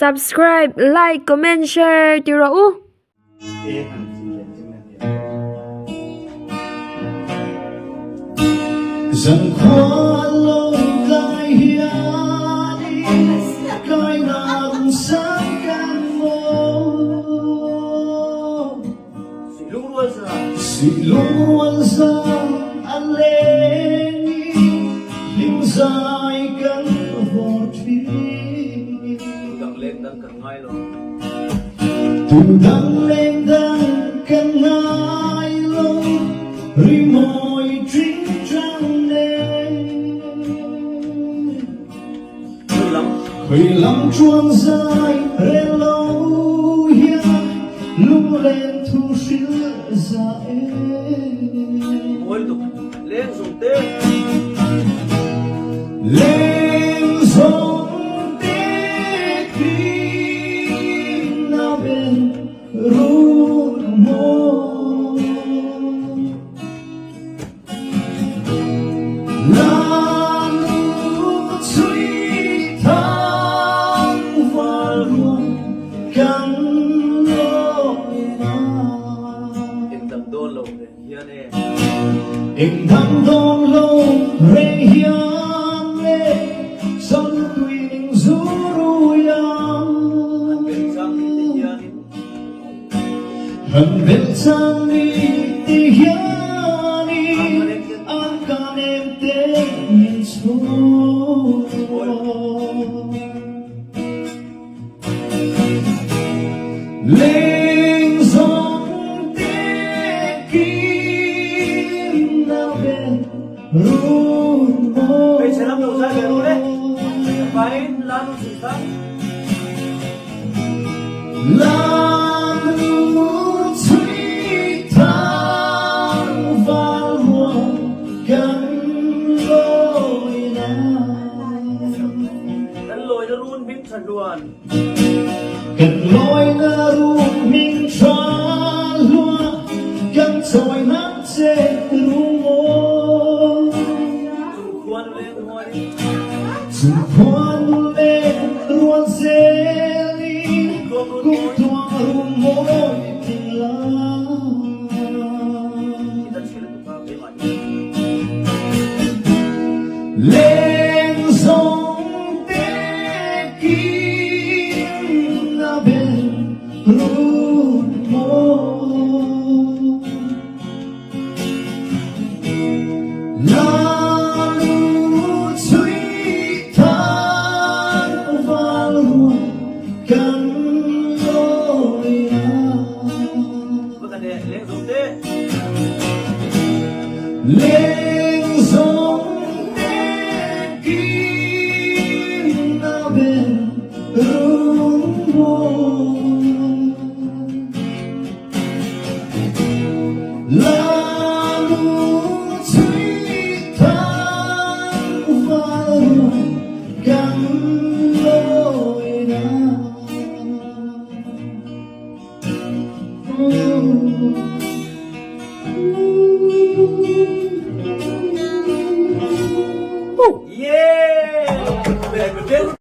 Subscribe, like, comment, share cho rõ. Dần qua lâu lại hiền cái nàng sáng càng mơ si luôn ra anh lên hình dài cánh vọt phi từ đắng lên đắng cánh ngay lâu ri môi trinh trăng lên khơi lắm chuông dài rê lâu ya lung lên thu sữa dài lên dùng tên lên dùng tên khi nào bên ru mô là nụ suy thang và luôn cắn lối em tầm đôn lồng để hiền nè em thăm đón lâu rê hiền lệ son quỳnh du yang bên trong thì hiền hằng bên sang đi thì hiền anh can em tên nhìn xuống lên dòng tê kim nào bên run mơ bây giờ làm đầu ra cái rồi đấy phải làm sự khác làm nụ suy than và luôn cánh lối đánh lôi nó luôn biết thần đoàn cánh lối nó luôn mình cho luôn cánh trôi nát trên rung mơ quan lên thôi đi dù quan lên luôn dễ đi cũng thoa rung môi tình lắm kita chỉ là tụi ta phải mạnh lên dòng tê kim na bên rung môi là nụ suy than và luôn cắn lối có cái này lên dùng thế lên dòng tê kim na bên rung môi là nụ suy than và luôn cắn lối nào